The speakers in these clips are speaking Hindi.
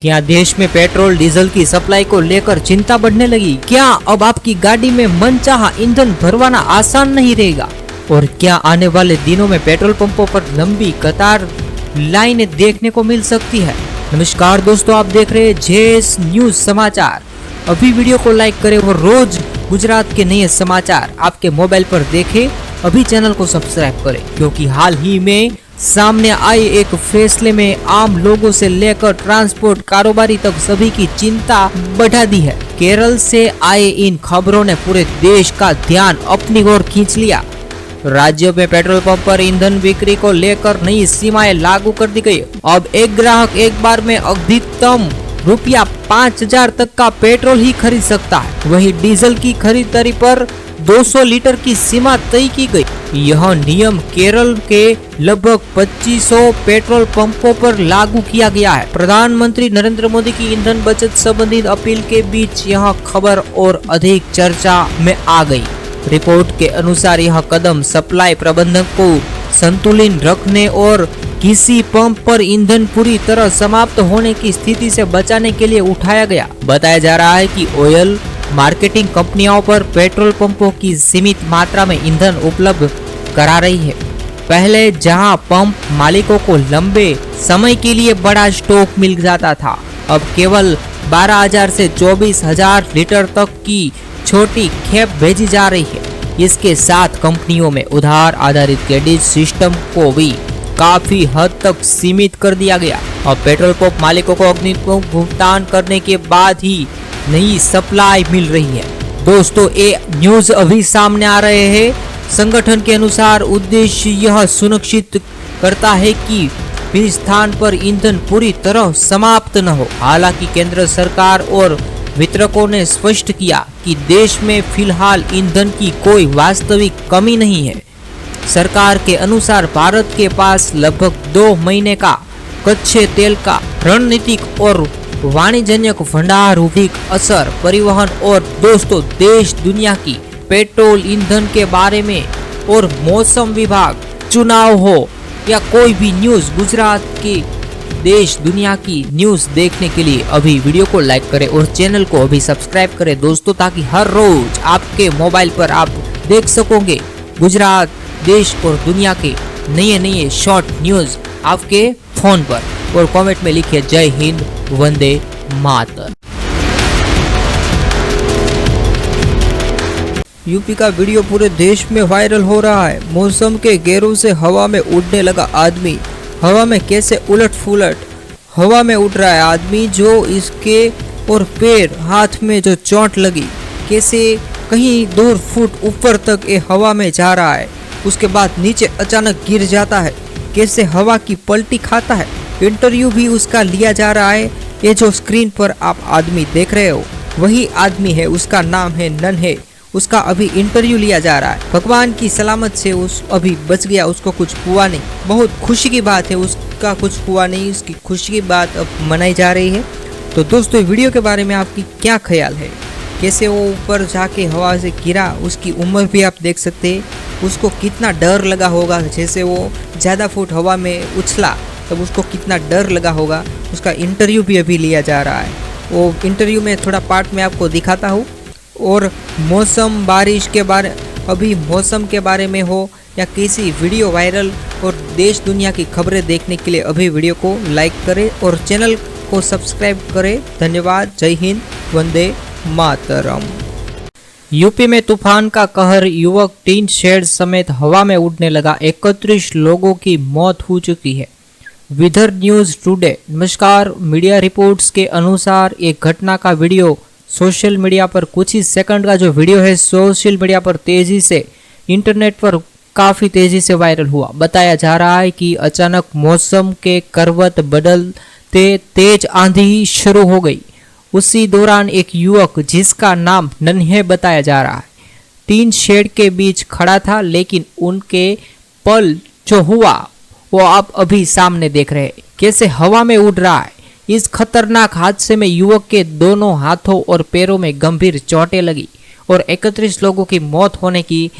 क्या देश में पेट्रोल डीजल की सप्लाई को लेकर चिंता बढ़ने लगी? क्या अब आपकी गाड़ी में मनचाहा ईंधन भरवाना आसान नहीं रहेगा? और क्या आने वाले दिनों में पेट्रोल पंपों पर लंबी कतार लाइनें देखने को मिल सकती है? नमस्कार दोस्तों, आप देख रहे हैं जेएस न्यूज समाचार। अभी वीडियो को लाइक करें और रोज गुजरात के नए समाचार आपके मोबाइल पर देखें। अभी चैनल को सब्सक्राइब करें, क्योंकि हाल ही में सामने आए एक फैसले में आम लोगों से लेकर ट्रांसपोर्ट कारोबारी तक सभी की चिंता बढ़ा दी है। केरल से आए इन खबरों ने पूरे देश का ध्यान अपनी ओर खींच लिया। राज्य में पेट्रोल पंप पर ईंधन बिक्री को लेकर नई सीमाएं लागू कर दी गई। अब एक ग्राहक एक बार में अधिकतम रुपया 5,000 तक का पेट्रोल ही खरीद सकता है। वहीं डीजल की खरीदारी पर 200 लीटर की सीमा तय की गई। यह नियम केरल के लगभग 2500 पेट्रोल पंपों पर लागू किया गया है। प्रधानमंत्री नरेंद्र मोदी की ईंधन बचत संबंधित अपील के बीच यह खबर और अधिक चर्चा में आ गई। रिपोर्ट के अनुसार यह कदम सप्लाई प्रबंधन को संतुलित रखने और किसी पंप पर ईंधन पूरी तरह समाप्त होने की स्थिति से बचाने के लिए उठाया गया। बताया जा रहा है कि ऑयल मार्केटिंग कंपनियों पर पेट्रोल पंपों की सीमित मात्रा में ईंधन उपलब्ध करा रही है। पहले जहां पंप मालिकों को लंबे समय के लिए बड़ा स्टॉक मिल जाता था, अब केवल 12,000 से 24,000 लीटर तक की छोटी खेप भेजी जा रही है। इसके साथ कंपनियों में उधार आधारित क्रेडिट सिस्टम को भी काफी हद तक सीमित कर दिया गया। अब पेट्रोल पंप मालिकों को अग्रिम भुगतान करने के बाद ही नई सप्लाई मिल रही है। दोस्तों, ये न्यूज अभी सामने आ रहे हैं। संगठन के अनुसार उद्देश्य यह सुनिश्चित करता है कि किसी स्थान पर ईंधन पूरी तरह समाप्त न हो। हालांकि केंद्र सरकार और वितरकों ने स्पष्ट किया कि देश में फिलहाल ईंधन की कोई वास्तविक कमी नहीं है। सरकार के अनुसार भारत के पास लगभग 2 महीने का कच्चे तेल का रणनीतिक और वाणिज्यिक भंडार अधिक असर परिवहन और दोस्तों देश दुनिया की पेट्रोल ईंधन के बारे में और मौसम विभाग, चुनाव हो या कोई भी न्यूज, गुजरात की देश दुनिया की न्यूज देखने के लिए अभी वीडियो को लाइक करें और चैनल को अभी सब्सक्राइब करें दोस्तों, ताकि हर रोज आपके मोबाइल पर आप देख सकोगे गुजरात, देश और दुनिया के नए शॉर्ट न्यूज आपके फोन पर। और कमेंट में लिखिए जय हिंद, वंदे मातरम। यूपी का वीडियो पूरे देश में वायरल हो रहा है। मौसम के गेरों से हवा में उड़ने लगा आदमी। हवा में कैसे उलट फुलट हवा में उड़ रहा है आदमी, जो इसके और पैर हाथ में जो चोट लगी, कैसे कहीं दूर फुट ऊपर तक ये हवा में जा रहा है, उसके बाद नीचे अचानक गिर जाता है, कैसे हवा की पलटी खाता है। इंटरव्यू भी उसका लिया जा रहा है। ये जो स्क्रीन पर आप आदमी देख रहे हो वही आदमी है, उसका नाम है नन्हे। उसका अभी इंटरव्यू लिया जा रहा है। भगवान की सलामत से उस अभी बच गया, उसको कुछ हुआ नहीं। बहुत खुशी की बात है, उसका कुछ हुआ नहीं, उसकी खुशी की बात अब मनाई जा रही है। तो दोस्तों, वीडियो के बारे में आपकी क्या ख्याल है? कैसे वो ऊपर जाके हवा से गिरा, उसकी उम्र भी आप देख सकते हैं। उसको कितना डर लगा होगा, जैसे वो ज़्यादा फुट हवा में उछला तब उसको कितना डर लगा होगा। उसका इंटरव्यू भी अभी लिया जा रहा है। वो इंटरव्यू में थोड़ा पार्ट में आपको दिखाता हूँ। और मौसम, बारिश के बारे, अभी मौसम के बारे में हो या किसी वीडियो वायरल और देश दुनिया की खबरें देखने के लिए अभी वीडियो को लाइक करें और चैनल को सब्सक्राइब करें। धन्यवाद। जय हिंद, वंदे मातरम। यूपी में तूफान का कहर, युवक टीन शेड समेत हवा में उड़ने लगा। 31 लोगों की मौत हो चुकी है। Vidarbha news today. नमस्कार। मीडिया रिपोर्ट्स के अनुसार एक घटना का वीडियो सोशल मीडिया पर, कुछ ही सेकंड का जो वीडियो है, सोशल मीडिया पर तेजी से, इंटरनेट पर काफी तेजी से वायरल हुआ। बताया जा रहा है कि अचानक मौसम के करवट बदलते तेज आंधी शुरू हो गई। उसी दौरान एक युवक, जिसका नाम नन्हे बताया जा रहा है, टीन शेड के बीच खड़ा था, लेकिन उनके पल जो हुआ वो आप अभी सामने देख रहे हैं, कैसे हवा में उड़ रहा है। इस खतरनाक हादसे में युवक के दोनों हाथों और पैरों में गंभीर चोटें लगी और 31 लोगों की मौत होने की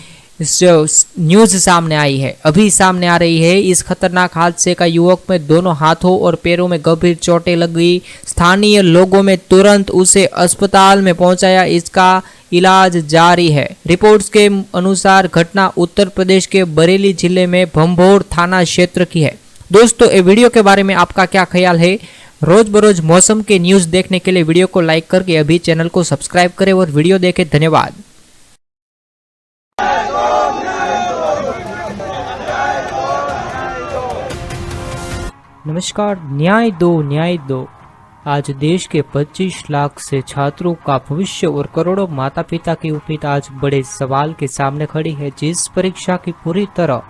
जो न्यूज सामने आई है, अभी सामने आ रही है। इस खतरनाक हादसे का युवक में दोनों हाथों और पैरों में गंभीर चोटें लगी। स्थानीय लोगों में तुरंत उसे अस्पताल में पहुंचाया, इसका इलाज जारी है। रिपोर्ट्स के अनुसार घटना उत्तर प्रदेश के बरेली जिले में भंभौर थाना क्षेत्र की है। दोस्तों, ये वीडियो के बारे में आपका क्या ख्याल है? रोज बरोज मौसम के न्यूज देखने के लिए वीडियो को लाइक करके अभी चैनल को सब्सक्राइब करें और वीडियो देखें। धन्यवाद। नमस्कार। न्याय दो, न्याय दो। आज देश के 25 लाख से छात्रों का भविष्य और करोड़ों माता पिता की उम्मीद आज बड़े सवाल के सामने खड़ी है। जिस परीक्षा की पूरी तरह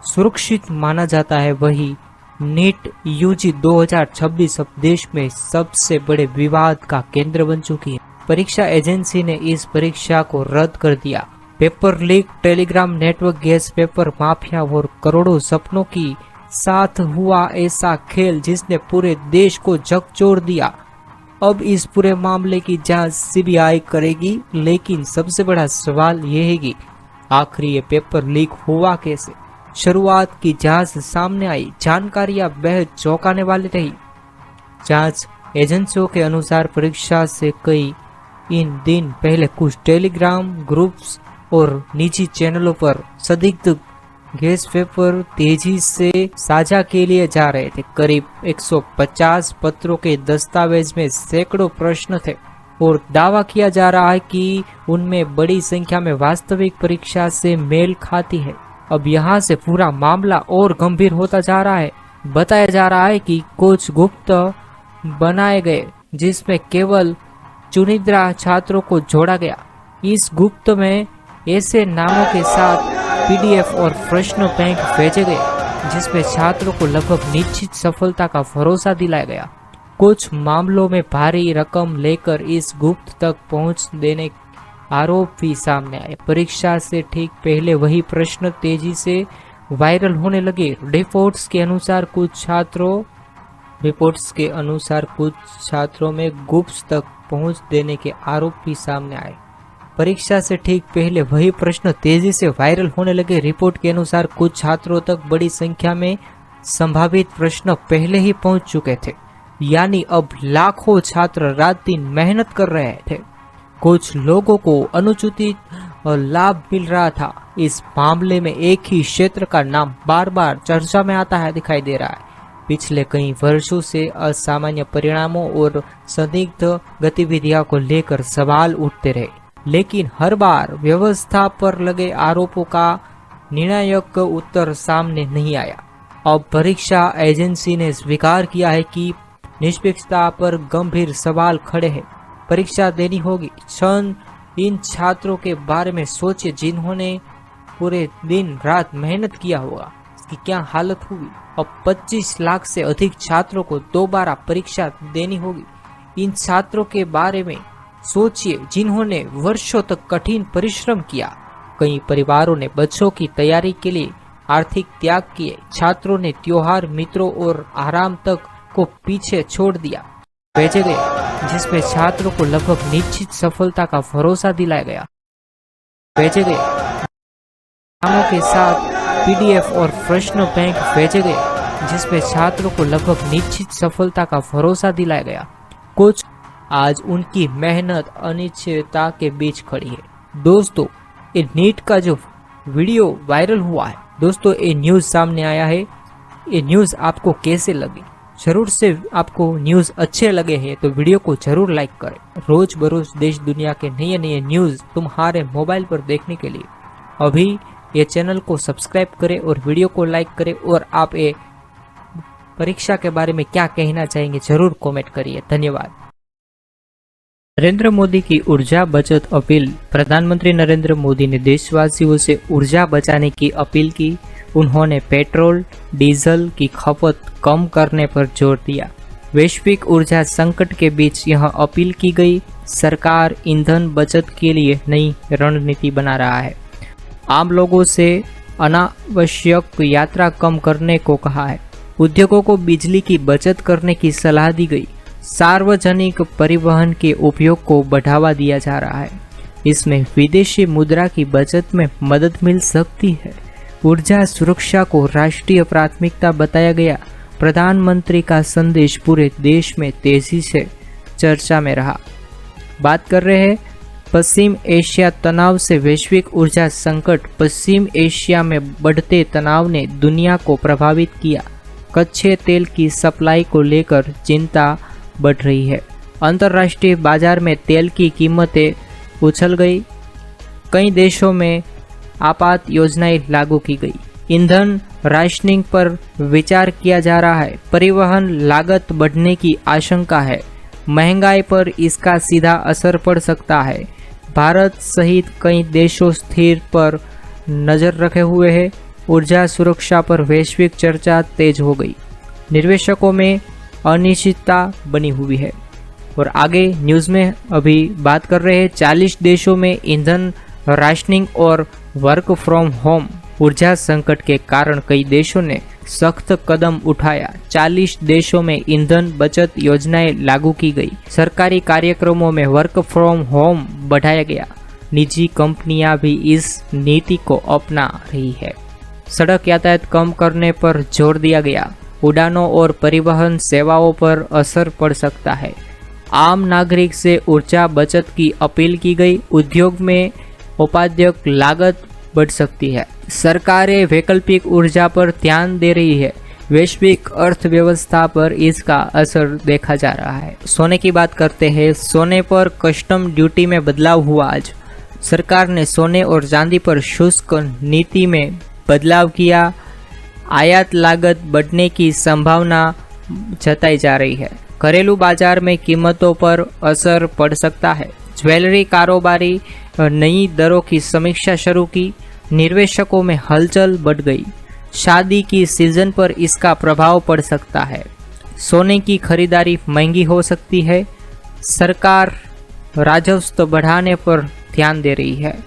सुरक्षित माना जाता है, वही नीट यूजी 2026 अब देश में सबसे बड़े विवाद का केंद्र बन चुकी है। परीक्षा एजेंसी ने इस परीक्षा को रद्द कर दिया। Paper leak, Telegram network, gas paper mafia और करोड़ों सपनों की साथ हुआ ऐसा खेल जिसने पूरे देश को झकझोर दिया। अब इस पूरे मामले की जांच सीबीआई करेगी, लेकिन सबसे बड़ा सवाल यह है कि आखिर ये पेपर लीक हुआ कैसे? शुरुआत की जांच से सामने आई जानकारियां बेहद चौंकाने वाली रही। जांच एजेंसियों के अनुसार परीक्षा से कई इन दिन पहले कुछ टेलीग्राम ग्रुप्स और निजी चैनलों पर संदिग्ध गैस पेपर तेजी से साझा के लिए जा रहे थे। करीब 150 पत्रों के दस्तावेज में सैकड़ों प्रश्न थे और दावा किया जा रहा है कि उनमें बड़ी संख्या में वास्तविक परीक्षा से मेल खाती है। अब यहाँ से पूरा मामला और गंभीर होता जा रहा है। बताया जा रहा है कि कुछ गुप्त बनाए गए जिसमें केवल चुनिंदा छात्रों को जोड़ा गया। इस गुप्त में ऐसे नामों के साथ पीडीएफ और प्रश्न बैंक भेजे गए जिसमें छात्रों को लगभग निश्चित सफलता का भरोसा दिलाया गया। कुछ मामलों में भारी रकम लेकर इस गुप्त तक पहुंच देने आरोप भी सामने आए। परीक्षा से ठीक पहले वही प्रश्न तेजी से वायरल होने लगे। रिपोर्ट्स के अनुसार कुछ छात्रों में गुप्त तक पहुंच देने के आरोप भी सामने आए। परीक्षा से ठीक पहले वही प्रश्न तेजी से वायरल होने लगे। रिपोर्ट के अनुसार कुछ छात्रों तक बड़ी संख्या में संभावित प्रश्न पहले ही पहुंच चुके थे, यानी अब लाखों छात्र रात दिन मेहनत कर रहे थे। कुछ लोगों को अनुचित लाभ मिल रहा था। इस मामले में एक ही क्षेत्र का नाम बार बार चर्चा में आता है दिखाई दे रहा है। पिछले कई वर्षों से असामान्य परिणामों और संदिग्ध गतिविधियों को लेकर सवाल उठते रहे, लेकिन हर बार व्यवस्था पर लगे आरोपों का निर्णायक उत्तर सामने नहीं आया। अब परीक्षा एजेंसी ने स्वीकार किया है कि निष्पक्षता पर गंभीर सवाल खड़े हैं। परीक्षा देनी होगी। इन छात्रों के बारे में सोचे जिन्होंने पूरे दिन रात मेहनत किया होगा, इसकी क्या हालत होगी। अब 25 लाख से अधिक छात्रों को दोबारा परीक्षा देनी होगी। इन छात्रों के बारे में सोचिए जिन्होंने वर्षों तक कठिन परिश्रम किया। कई परिवारों ने बच्चों की तैयारी के लिए आर्थिक त्याग किए। छात्रों ने त्योहार, मित्रों और आराम तक को पीछे छोड़ दिया भेजे गए जिसमें छात्रों को लगभग निश्चित सफलता का भरोसा दिलाया गया। भेजे गए नामों के साथ पीडीएफ और प्रश्न बैंक भेजे गए जिसमें छात्रों को लगभग निश्चित सफलता का भरोसा दिलाया गया। कुछ आज उनकी मेहनत अनिश्चितता के बीच खड़ी है। दोस्तों, ये नीट का जो वीडियो वायरल हुआ है, दोस्तों ये न्यूज सामने आया है। ये न्यूज आपको कैसे लगी? जरूर से आपको न्यूज अच्छे लगे हैं तो वीडियो को जरूर लाइक करें। रोज बरोज देश दुनिया के नए नए न्यूज तुम्हारे मोबाइल पर देखने के लिए अभी ये चैनल को सब्सक्राइब करें और वीडियो को लाइक करें। और आप ये परीक्षा के बारे में क्या कहना चाहेंगे जरूर कमेंट करिए। धन्यवाद। नरेंद्र मोदी की ऊर्जा बचत अपील। प्रधानमंत्री नरेंद्र मोदी ने देशवासियों से ऊर्जा बचाने की अपील की। उन्होंने पेट्रोल डीजल की खपत कम करने पर जोर दिया। वैश्विक ऊर्जा संकट के बीच यह अपील की गई। सरकार ईंधन बचत के लिए नई रणनीति बना रहा है। आम लोगों से अनावश्यक यात्रा कम करने को कहा है। उद्योगों को बिजली की बचत करने की सलाह दी गई। सार्वजनिक परिवहन के उपयोग को बढ़ावा दिया जा रहा है। इसमें विदेशी मुद्रा की बचत में मदद मिल सकती है। ऊर्जा सुरक्षा को राष्ट्रीय प्राथमिकता बताया गया। प्रधानमंत्री का संदेश पूरे देश में तेजी से चर्चा में रहा। बात कर रहे हैं पश्चिम एशिया तनाव से वैश्विक ऊर्जा संकट। पश्चिम एशिया में बढ़ते तनाव ने दुनिया को प्रभावित किया। कच्चे तेल की सप्लाई को लेकर चिंता बढ़ रही है। अंतर्राष्ट्रीय बाजार में तेल की कीमतें उछल गई। कई देशों में आपात योजनाएं लागू की गई। ईंधन राशनिंग पर विचार किया जा रहा है। परिवहन लागत बढ़ने की आशंका है। महंगाई पर इसका सीधा असर पड़ सकता है। भारत सहित कई देशों स्थिर पर नजर रखे हुए हैं। ऊर्जा सुरक्षा पर वैश्विक चर्चा तेज हो गई। निवेशकों में अनिश्चितता बनी हुई है। और आगे न्यूज़ में अभी बात कर रहे हैं 40 देशों में ईंधन राशनिंग और वर्क फ्रॉम होम। ऊर्जा संकट के कारण कई देशों ने सख्त कदम उठाया। 40 देशों में ईंधन बचत योजनाएं लागू की गई। सरकारी कार्यक्रमों में वर्क फ्रॉम होम बढ़ाया गया। निजी कंपनियां भी इस नीति को अपना रही है। सड़क यातायात कम करने पर जोर दिया गया। उड़ानों और परिवहन सेवाओं पर असर पड़ सकता है। आम नागरिक से ऊर्जा बचत की अपील की गई। उद्योग में उपादेय लागत बढ़ सकती है। सरकारें वैकल्पिक ऊर्जा पर ध्यान दे रही है। वैश्विक अर्थव्यवस्था पर इसका असर देखा जा रहा है। सोने की बात करते हैं। सोने पर कस्टम ड्यूटी में बदलाव हुआ। आज सरकार ने सोने और चांदी पर शुल्क नीति में बदलाव किया। आयात लागत बढ़ने की संभावना जताई जा रही है। घरेलू बाजार में कीमतों पर असर पड़ सकता है। ज्वेलरी कारोबारी नई दरों की समीक्षा शुरू की। निवेशकों में हलचल बढ़ गई। शादी की सीजन पर इसका प्रभाव पड़ सकता है। सोने की खरीदारी महंगी हो सकती है। सरकार राजस्व बढ़ाने पर ध्यान दे रही है।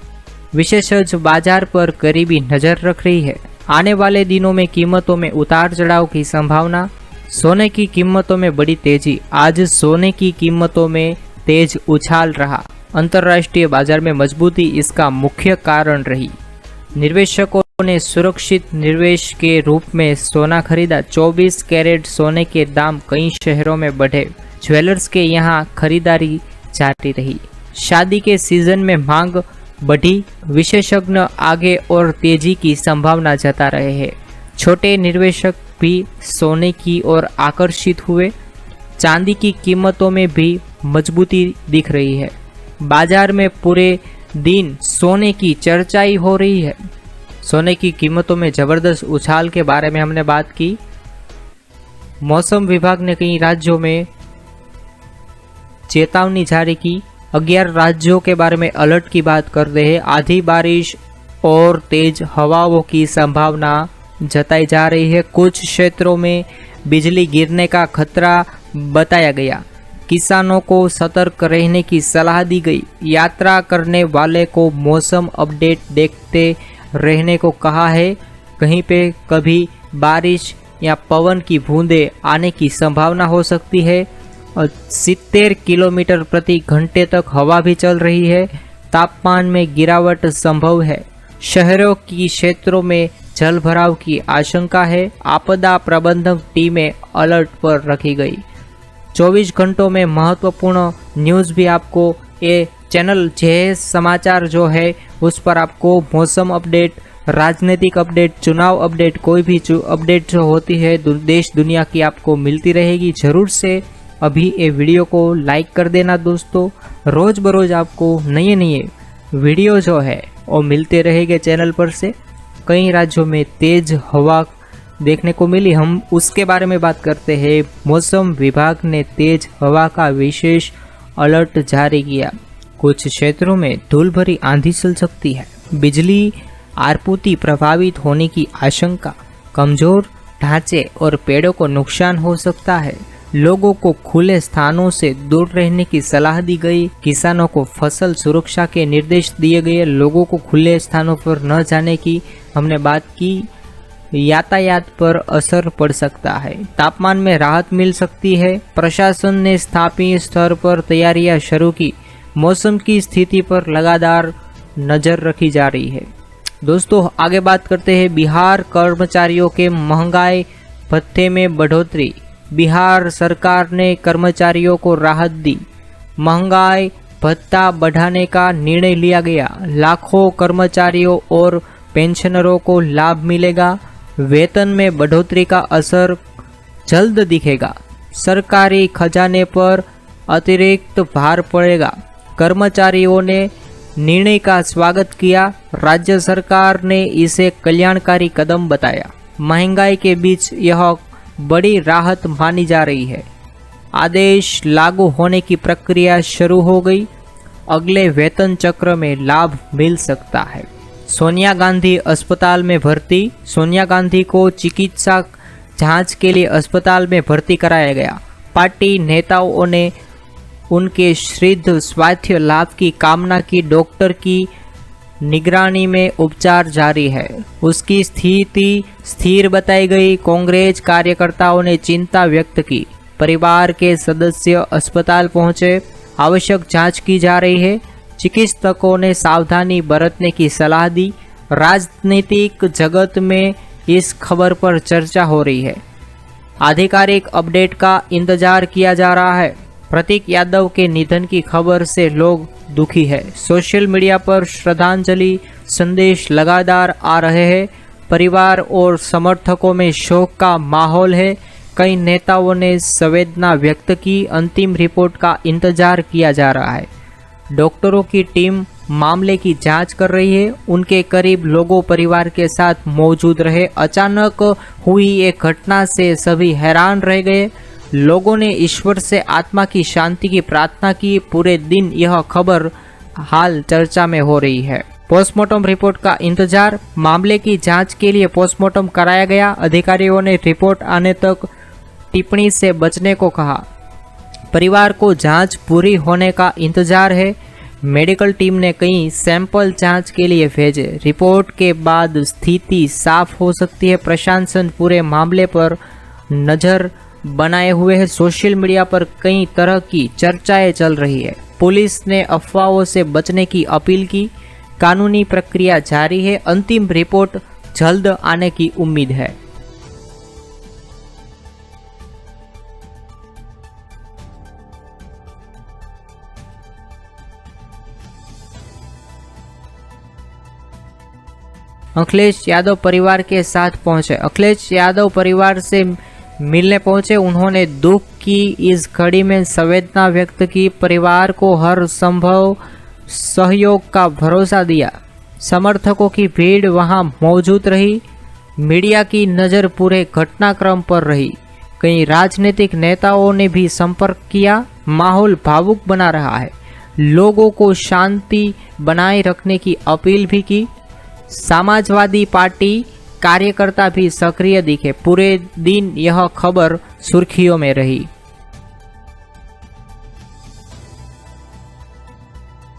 विशेषज्ञ बाजार पर करीबी नजर रख रही है। आने वाले दिनों में कीमतों में उतार चढ़ाव की संभावना। सोने की कीमतों में बड़ी तेजी। आज सोने की कीमतों में तेज उछाल रहा। अंतर्राष्ट्रीय बाजार में मजबूती इसका मुख्य कारण रही। निवेशकों ने सुरक्षित निवेश के रूप में सोना खरीदा। 24 कैरेट सोने के दाम कई शहरों में बढ़े। ज्वेलर्स के यहाँ खरीदारी जारी रही। शादी के सीजन में मांग बढ़ी। विशेषज्ञ आगे और तेजी की संभावना जता रहे हैं। छोटे निवेशक भी सोने की ओर आकर्षित हुए। चांदी की कीमतों में भी मजबूती दिख रही है। बाजार में पूरे दिन सोने की चर्चा ही हो रही है। सोने की कीमतों में जबरदस्त उछाल के बारे में हमने बात की। मौसम विभाग ने कई राज्यों में चेतावनी जारी की। 11 राज्यों के बारे में अलर्ट की बात कर रहे हैं। आधी बारिश और तेज हवाओं की संभावना जताई जा रही है। कुछ क्षेत्रों में बिजली गिरने का खतरा बताया गया। किसानों को सतर्क रहने की सलाह दी गई। यात्रा करने वाले को मौसम अपडेट देखते रहने को कहा है। कहीं पे कभी बारिश या पवन की बूंदें आने की संभावना हो सकती है। और 70 किलोमीटर प्रति घंटे तक हवा भी चल रही है। तापमान में गिरावट संभव है। शहरों की क्षेत्रों में जल भराव की आशंका है। आपदा प्रबंधन टीमें अलर्ट पर रखी गई। 24 घंटों में महत्वपूर्ण न्यूज़ भी आपको ये चैनल जे समाचार जो है उस पर आपको मौसम अपडेट, राजनीतिक अपडेट, चुनाव अपडेट, कोई भी अपडेट जो होती है देश दुनिया की आपको मिलती रहेगी। ज़रूर से अभी ये वीडियो को लाइक कर देना दोस्तों। रोज़ बरोज़ आपको नए नए वीडियो जो है वो मिलते रहेंगे चैनल पर से। कई राज्यों में तेज हवा देखने को मिली। हम उसके बारे में बात करते हैं। मौसम विभाग ने तेज हवा का विशेष अलर्ट जारी किया। कुछ क्षेत्रों में धूल भरी आंधी चल सकती है। बिजली आपूर्ति प्रभावित होने की आशंका। कमजोर ढांचे और पेड़ों को नुकसान हो सकता है। लोगों को खुले स्थानों से दूर रहने की सलाह दी गई। किसानों को फसल सुरक्षा के निर्देश दिए गए। लोगों को खुले स्थानों पर न जाने की हमने बात की। यातायात पर असर पड़ सकता है। तापमान में राहत मिल सकती है। प्रशासन ने स्थानीय स्तर पर तैयारियां शुरू की। मौसम की स्थिति पर लगातार नजर रखी जा रही है। दोस्तों आगे बात करते हैं बिहार कर्मचारियों के महंगाई भत्ते में बढ़ोतरी। बिहार सरकार ने कर्मचारियों को राहत दी, महंगाई भत्ता बढ़ाने का निर्णय लिया गया। लाखों कर्मचारियों और पेंशनरों को लाभ मिलेगा। वेतन में बढ़ोतरी का असर जल्द दिखेगा। सरकारी खजाने पर अतिरिक्त भार पड़ेगा। कर्मचारियों ने निर्णय का स्वागत किया। राज्य सरकार ने इसे कल्याणकारी कदम बताया। महंगाई के बीच यह बड़ी राहत मानी जा रही है। आदेश लागू होने की प्रक्रिया शुरू हो गई। अगले वेतन चक्र में लाभ मिल सकता है। सोनिया गांधी अस्पताल में भर्ती। सोनिया गांधी को चिकित्सा जांच के लिए अस्पताल में भर्ती कराया गया। पार्टी नेताओं ने उनके शीघ्र स्वास्थ्य लाभ की कामना की। डॉक्टर की निगरानी में उपचार जारी है। उसकी स्थिति स्थिर बताई गई। कांग्रेस कार्यकर्ताओं ने चिंता व्यक्त की। परिवार के सदस्य अस्पताल पहुंचे। आवश्यक जांच की जा रही है। चिकित्सकों ने सावधानी बरतने की सलाह दी। राजनीतिक जगत में इस खबर पर चर्चा हो रही है। आधिकारिक अपडेट का इंतजार किया जा रहा है। प्रतीक यादव के निधन की खबर से लोग दुखी है। सोशल मीडिया पर श्रद्धांजलि संदेश लगातार आ रहे हैं। परिवार और समर्थकों में शोक का माहौल है। कई नेताओं ने संवेदना व्यक्त की। अंतिम रिपोर्ट का इंतजार किया जा रहा है। डॉक्टरों की टीम मामले की जांच कर रही है। उनके करीब लोगों परिवार के साथ मौजूद रहे। अचानक हुई एक घटना से सभी हैरान रह गए। लोगों ने ईश्वर से आत्मा की शांति की प्रार्थना की। पूरे दिन यह खबर हाल चर्चा में हो रही है। पोस्टमार्टम रिपोर्ट का इंतजार। मामले की जांच के लिए पोस्टमार्टम कराया गया। अधिकारियों ने रिपोर्ट आने तक टिप्पणी से बचने को कहा। परिवार को जांच पूरी होने का इंतजार है। मेडिकल टीम ने कई सैंपल जांच के लिए भेजे। रिपोर्ट के बाद स्थिति साफ हो सकती है। प्रशासन पूरे मामले पर नजर बनाए हुए है। सोशल मीडिया पर कई तरह की चर्चाएं चल रही है। पुलिस ने अफवाहों से बचने की अपील की। कानूनी प्रक्रिया जारी है। अंतिम रिपोर्ट जल्द आने की उम्मीद है। अखिलेश यादव परिवार के साथ पहुंचे। अखिलेश यादव परिवार से मिलने पहुंचे। उन्होंने दुख की इस घड़ी में संवेदना व्यक्त की। परिवार को हर संभव सहयोग का भरोसा दिया। समर्थकों की भीड़ वहां मौजूद रही। मीडिया की नज़र पूरे घटनाक्रम पर रही। कई राजनीतिक नेताओं ने भी संपर्क किया। माहौल भावुक बना रहा है। लोगों को शांति बनाए रखने की अपील भी की। समाजवादी पार्टी कार्यकर्ता भी सक्रिय दिखे। पूरे दिन यह खबर सुर्खियों में रही।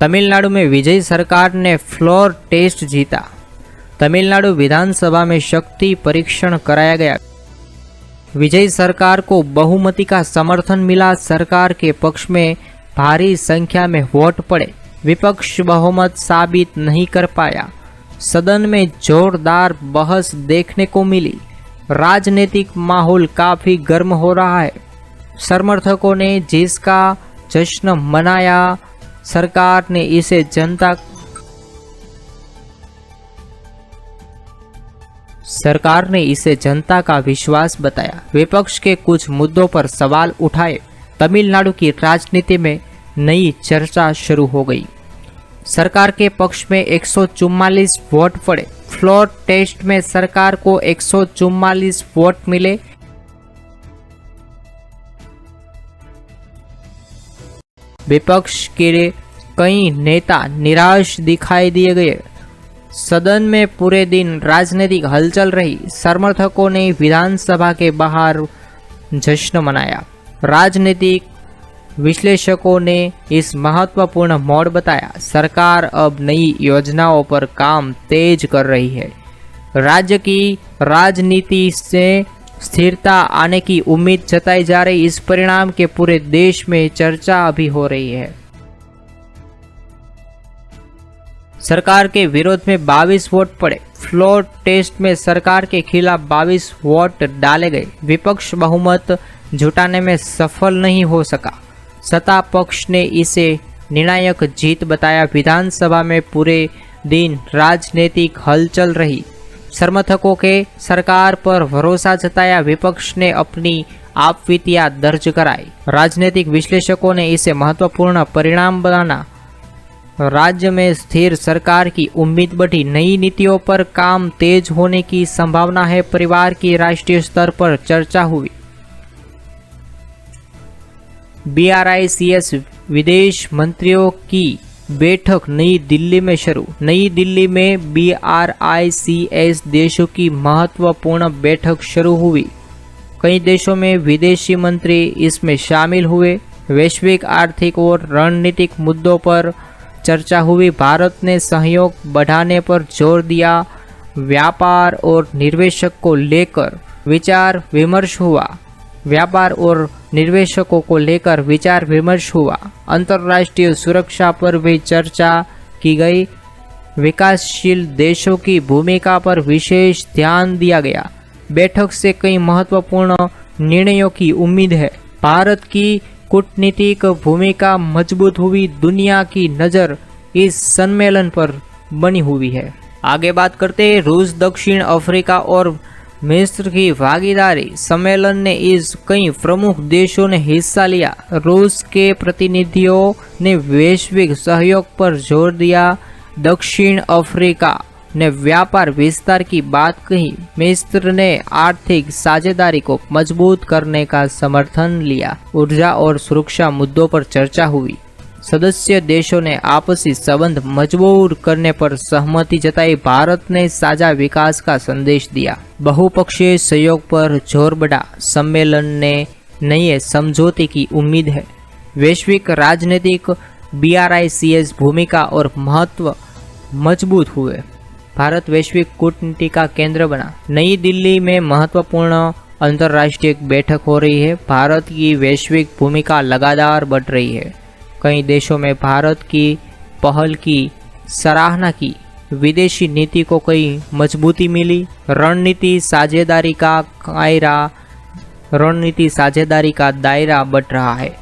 तमिलनाडु में विजय सरकार ने फ्लोर टेस्ट जीता। तमिलनाडु विधानसभा में शक्ति परीक्षण कराया गया। विजय सरकार को बहुमति का समर्थन मिला। सरकार के पक्ष में भारी संख्या में वोट पड़े। विपक्ष बहुमत साबित नहीं कर पाया। सदन में जोरदार बहस देखने को मिली। राजनीतिक माहौल काफी गर्म हो रहा है। समर्थकों ने जिसका जश्न मनाया। सरकार ने इसे जनता का विश्वास बताया। विपक्ष के कुछ मुद्दों पर सवाल उठाए। तमिलनाडु की राजनीति में नई चर्चा शुरू हो गई। सरकार के पक्ष में 144 वोट पड़े। फ्लोर टेस्ट में सरकार को 144 वोट मिले। विपक्ष के कई नेता निराश दिखाई दिए गए। सदन में पूरे दिन राजनीतिक हलचल रही। समर्थकों ने विधानसभा के बाहर जश्न मनाया। राजनीतिक विश्लेषकों ने इस महत्वपूर्ण मोड़ बताया। सरकार अब नई योजनाओं पर काम तेज कर रही है। राज्य की राजनीति से स्थिरता आने की उम्मीद जताई जा रही। इस परिणाम के पूरे देश में चर्चा अभी हो रही है। सरकार के विरोध में 22 वोट पड़े। फ्लोर टेस्ट में सरकार के खिलाफ 22 वोट डाले गए। विपक्ष बहुमत जुटाने में सफल नहीं हो सका। सत्ता पक्ष ने इसे निर्णायक जीत बताया। विधानसभा में पूरे दिन राजनीतिक हलचल रही। समर्थकों के सरकार पर भरोसा जताया। विपक्ष ने अपनी आपत्तियां दर्ज कराई। राजनीतिक विश्लेषकों ने इसे महत्वपूर्ण परिणाम बनाना। राज्य में स्थिर सरकार की उम्मीद बढ़ी। नई नीतियों पर काम तेज होने की संभावना है। परिवार की राष्ट्रीय स्तर पर चर्चा हुई। BRICS विदेश मंत्रियों की बैठक नई दिल्ली में शुरू। नई दिल्ली में BRICS देशों की महत्वपूर्ण बैठक शुरू हुई। कई देशों में विदेशी मंत्री इसमें शामिल हुए। वैश्विक आर्थिक और रणनीतिक मुद्दों पर चर्चा हुई। भारत ने सहयोग बढ़ाने पर जोर दिया। व्यापार और निवेशक को लेकर विचार विमर्श हुआ। व्यापार और निवेशकों को लेकर विचार विमर्श हुआ। अंतर्राष्ट्रीय सुरक्षा पर भी चर्चा की गई। विकासशील देशों की भूमिका पर विशेष ध्यान दिया गया। बैठक से कई महत्वपूर्ण निर्णयों की उम्मीद है। भारत की कूटनीतिक भूमिका मजबूत हुई। दुनिया की नज़र इस सम्मेलन पर बनी हुई है। आगे बात करते हैं रूस, दक्षिण अफ्रीका और मिस्र की भागीदारी। सम्मेलन ने इस कई प्रमुख देशों ने हिस्सा लिया। रूस के प्रतिनिधियों ने वैश्विक सहयोग पर जोर दिया। दक्षिण अफ्रीका ने व्यापार विस्तार की बात कही। मिस्र ने आर्थिक साझेदारी को मजबूत करने का समर्थन लिया। ऊर्जा और सुरक्षा मुद्दों पर चर्चा हुई। सदस्य देशों ने आपसी संबंध मजबूत करने पर सहमति जताई। भारत ने साझा विकास का संदेश दिया। बहुपक्षीय सहयोग पर जोर बढ़ा। सम्मेलन ने नए समझौते की उम्मीद है। वैश्विक राजनीतिक BRICS भूमिका और महत्व मजबूत हुए। भारत वैश्विक कूटनीति का केंद्र बना। नई दिल्ली में महत्वपूर्ण अंतर्राष्ट्रीय बैठक हो रही है। भारत की वैश्विक भूमिका लगातार बढ़ रही है। कई देशों में भारत की पहल की सराहना की। विदेशी नीति को कई मजबूती मिली। रणनीति साझेदारी का दायरा बढ़ रहा है।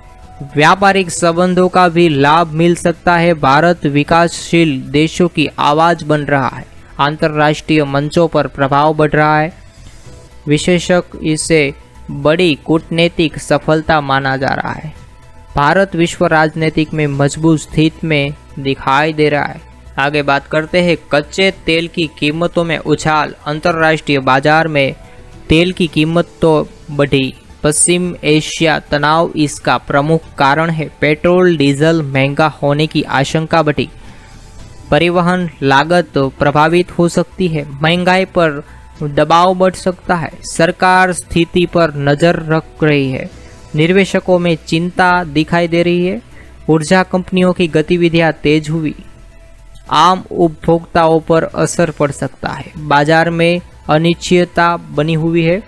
व्यापारिक संबंधों का भी लाभ मिल सकता है। भारत विकासशील देशों की आवाज बन रहा है। अंतर्राष्ट्रीय मंचों पर प्रभाव बढ़ रहा है। विशेषज्ञ इसे बड़ी कूटनीतिक सफलता माना जा रहा है। भारत विश्व राजनीतिक में मजबूत स्थिति में दिखाई दे रहा है। आगे बात करते हैं कच्चे तेल की कीमतों में उछाल। अंतर्राष्ट्रीय बाजार में तेल की कीमत तो बढ़ी। पश्चिम एशिया तनाव इसका प्रमुख कारण है। पेट्रोल डीजल महंगा होने की आशंका बढ़ी। परिवहन लागत प्रभावित हो सकती है। महंगाई पर दबाव बढ़ सकता है। सरकार स्थिति पर नजर रख रही है। निवेशकों में चिंता दिखाई दे रही है। ऊर्जा कंपनियों की गतिविधियां तेज हुई। आम उपभोक्ताओं पर असर पड़ सकता है। बाजार में अनिश्चितता बनी हुई है।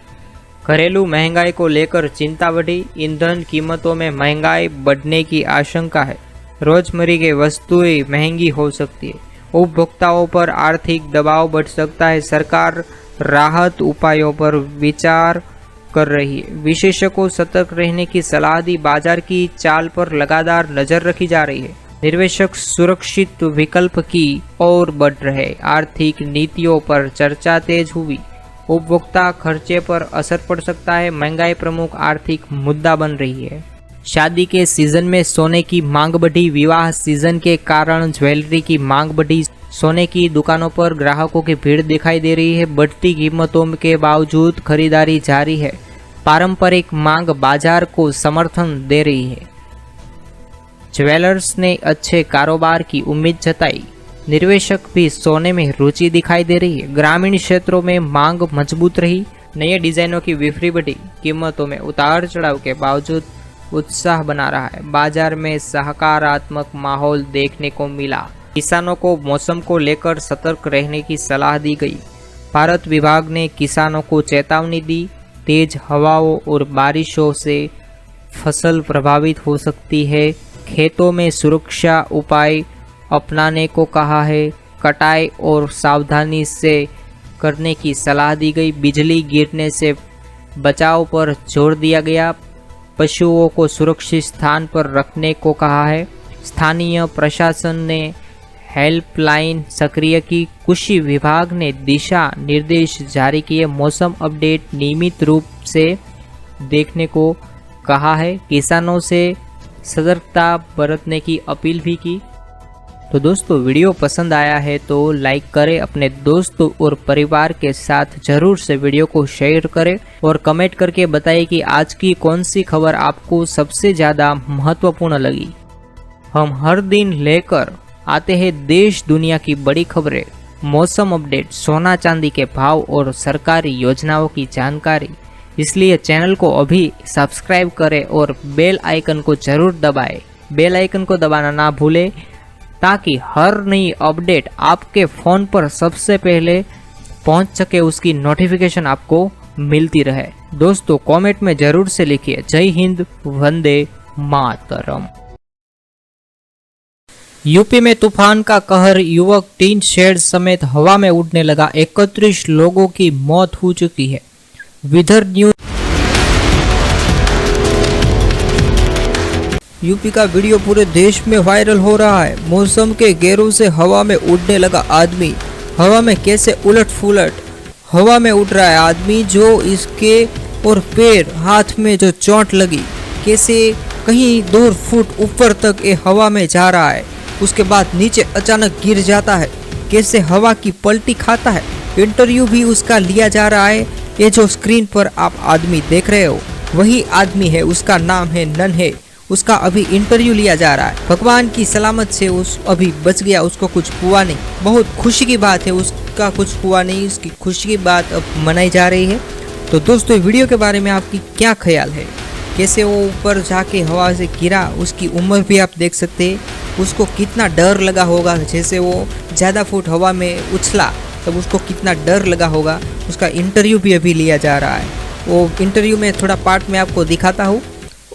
घरेलू महंगाई को लेकर चिंता बढ़ी। ईंधन कीमतों में महंगाई बढ़ने की आशंका है। रोजमर्रा की वस्तुएं महंगी हो सकती है। उपभोक्ताओं पर आर्थिक दबाव बढ़ सकता है। सरकार राहत उपायों पर विचार कर रही है। विशेषज्ञों को सतर्क रहने की सलाह दी। बाजार की चाल पर लगातार नजर रखी जा रही है। निवेशक सुरक्षित विकल्प की ओर बढ़ रहे। आर्थिक नीतियों पर चर्चा तेज हुई। उपभोक्ता खर्चे पर असर पड़ सकता है। महंगाई प्रमुख आर्थिक मुद्दा बन रही है। शादी के सीजन में सोने की मांग बढ़ी। विवाह सीजन के कारण ज्वेलरी की मांग बढ़ी। सोने की दुकानों पर ग्राहकों की भीड़ दिखाई दे रही है। बढ़ती कीमतों के बावजूद खरीदारी जारी है। पारंपरिक मांग बाजार को समर्थन दे रही है। ज्वेलर्स ने अच्छे कारोबार की उम्मीद जताई। निवेशक भी सोने में रुचि दिखाई दे रही है। ग्रामीण क्षेत्रों में मांग मजबूत रही। नए डिजाइनों की बिक्री बढ़ी। कीमतों में उतार चढ़ाव के बावजूद उत्साह बना रहा है। बाजार में सकारात्मक माहौल देखने को मिला। किसानों को मौसम को लेकर सतर्क रहने की सलाह दी गई। भारत विभाग ने किसानों को चेतावनी दी। तेज हवाओं और बारिशों से फसल प्रभावित हो सकती है। खेतों में सुरक्षा उपाय अपनाने को कहा है। कटाई और सावधानी से करने की सलाह दी गई। बिजली गिरने से बचाव पर जोर दिया गया। पशुओं को सुरक्षित स्थान पर रखने को कहा है। स्थानीय प्रशासन ने हेल्पलाइन सक्रिय की। कृषि विभाग ने दिशा निर्देश जारी किए। मौसम अपडेट नियमित रूप से देखने को कहा है। किसानों से सतर्कता बरतने की अपील भी की। तो दोस्तों, वीडियो पसंद आया है तो लाइक करें, अपने दोस्तों और परिवार के साथ जरूर से वीडियो को शेयर करें और कमेंट करके बताइए कि आज की कौन सी खबर आपको सबसे ज़्यादा महत्वपूर्ण लगी। हम हर दिन लेकर आते हैं देश दुनिया की बड़ी खबरें, मौसम अपडेट, सोना चांदी के भाव और सरकारी योजनाओं की जानकारी। इसलिए चैनल को अभी सब्सक्राइब करें और बेल आइकन को जरूर दबाएं। बेल आइकन को दबाना ना भूलें ताकि हर नई अपडेट आपके फ़ोन पर सबसे पहले पहुंच सके, उसकी नोटिफिकेशन आपको मिलती रहे। दोस्तों, कमेंट में जरूर से लिखिए जय हिंद, वंदे मातरम। यूपी में तूफान का कहर, युवक टीन शेड समेत हवा में उड़ने लगा। 31 लोगों की मौत हो चुकी है। विदर्भ न्यूज। यूपी का वीडियो पूरे देश में वायरल हो रहा है। मौसम के गेरों से हवा में उड़ने लगा आदमी। हवा में कैसे उलट फुलट हवा में उड़ रहा है आदमी, जो इसके और पैर हाथ में जो चोट लगी, कैसे कहीं 2 फुट ऊपर तक ये हवा में जा रहा है, उसके बाद नीचे अचानक गिर जाता है, कैसे हवा की पलटी खाता है। इंटरव्यू भी उसका लिया जा रहा है। ये जो स्क्रीन पर आप आदमी देख रहे हो वही आदमी है, उसका नाम है नन्हे। उसका अभी इंटरव्यू लिया जा रहा है। भगवान की सलामत से उस अभी बच गया, उसको कुछ हुआ नहीं। बहुत खुशी की बात है, उसका कुछ हुआ नहीं, उसकी खुशी की बात अब मनाई जा रही है। तो दोस्तों, वीडियो के बारे में आपकी क्या ख्याल है? कैसे वो ऊपर जाके हवा से गिरा, उसकी उम्र भी आप देख सकते हैं। उसको कितना डर लगा होगा, जैसे वो ज़्यादा फुट हवा में उछला तब उसको कितना डर लगा होगा। उसका इंटरव्यू भी अभी लिया जा रहा है। वो इंटरव्यू में थोड़ा पार्ट में आपको दिखाता हूँ।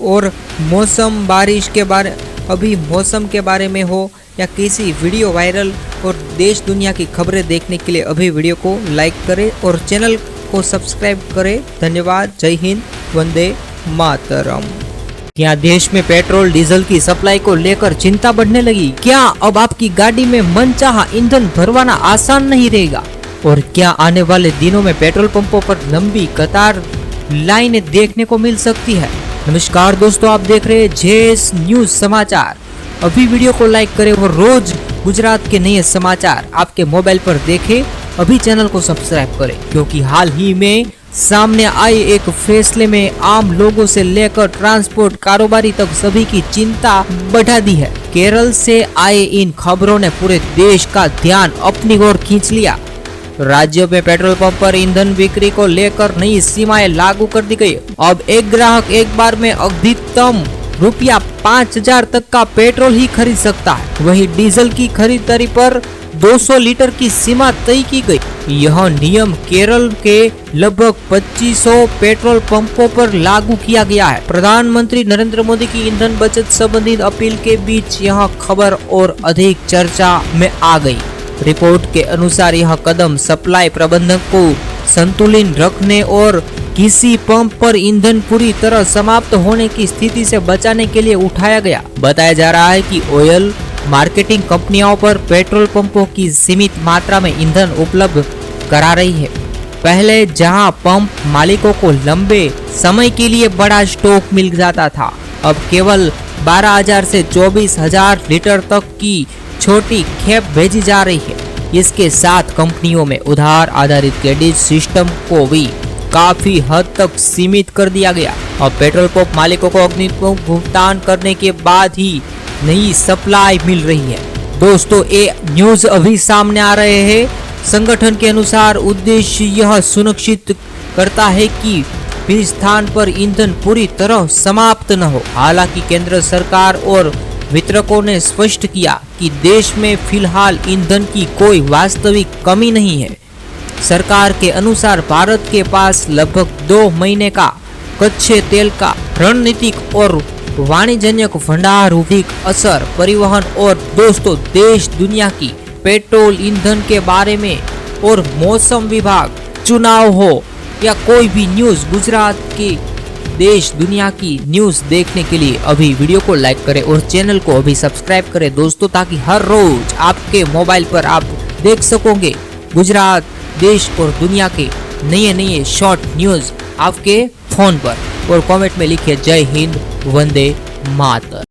और मौसम, बारिश के बारे, अभी मौसम के बारे में हो या किसी वीडियो वायरल और देश दुनिया की खबरें देखने के लिए अभी वीडियो को लाइक करें और चैनल को सब्सक्राइब करें। धन्यवाद। जय हिंद, वंदे मातरम। क्या देश में पेट्रोल डीजल की सप्लाई को लेकर चिंता बढ़ने लगी? क्या अब आपकी गाड़ी में मनचाहा ईंधन भरवाना आसान नहीं रहेगा? और क्या आने वाले दिनों में पेट्रोल पंपों पर लंबी कतार लाइनें देखने को मिल सकती है? नमस्कार दोस्तों, आप देख रहे हैं जेएस न्यूज समाचार। अभी वीडियो को लाइक करें और रोज गुजरात के नए समाचार आपके मोबाइल पर देखें। अभी चैनल को सब्सक्राइब करें, क्योंकि हाल ही में सामने आए एक फैसले में आम लोगों से लेकर ट्रांसपोर्ट कारोबारी तक सभी की चिंता बढ़ा दी है। केरल से आए इन खबरों ने पूरे देश का ध्यान अपनी ओर खींच लिया। राज्यों में पेट्रोल पंप पर ईंधन बिक्री को लेकर नई सीमाएं लागू कर दी गई। अब एक ग्राहक एक बार में अधिकतम रुपया 5,000 तक का पेट्रोल ही खरीद सकता है। वहीं डीजल की खरीदारी पर 200 लीटर की सीमा तय की गई। यह नियम केरल के लगभग 2500 पेट्रोल पंपों पर लागू किया गया है। प्रधानमंत्री नरेंद्र मोदी की ईंधन बचत संबंधित अपील के बीच यह खबर और अधिक चर्चा में आ गई। रिपोर्ट के अनुसार यह कदम सप्लाई प्रबंधन को संतुलित रखने और किसी पंप पर ईंधन पूरी तरह समाप्त होने की स्थिति से बचाने के लिए उठाया गया। बताया जा रहा है कि ऑयल मार्केटिंग कंपनियों पर पेट्रोल पंपों की सीमित मात्रा में ईंधन उपलब्ध करा रही है। पहले जहां पंप मालिकों को लंबे समय के लिए बड़ा स्टॉक मिल जाता था, अब केवल 12,000 से 24,000 लीटर तक की छोटी खेप भेजी जा रही है। इसके साथ कंपनियों में उधार आधारित क्रेडिट सिस्टम को भी काफी हद तक सीमित कर दिया गया। अब पेट्रोल पंप मालिकों को अग्रिम भुगतान करने के बाद ही नई सप्लाई मिल रही है। दोस्तों, ये न्यूज अभी सामने आ रहे हैं। संगठन के अनुसार उद्देश्य यह सुनिश्चित करता है कि भी स्थान पर ईंधन पूरी तरह समाप्त न हो। हालांकि केंद्र सरकार और वितरकों ने स्पष्ट किया कि देश में फिलहाल ईंधन की कोई वास्तविक कमी नहीं है। सरकार के अनुसार भारत के पास लगभग 2 महीने का कच्चे तेल का रणनीतिक और वाणिज्यिक भंडार, अधिक असर परिवहन और दोस्तों देश दुनिया की पेट्रोल ईंधन के बारे में और मौसम विभाग, चुनाव हो या कोई भी न्यूज, गुजरात की, देश दुनिया की न्यूज देखने के लिए अभी वीडियो को लाइक करें और चैनल को अभी सब्सक्राइब करें दोस्तों, ताकि हर रोज आपके मोबाइल पर आप देख सकोगे गुजरात, देश और दुनिया के नए शॉर्ट न्यूज आपके फोन पर। और कमेंट में लिखिए जय हिंद, वंदे मातरम।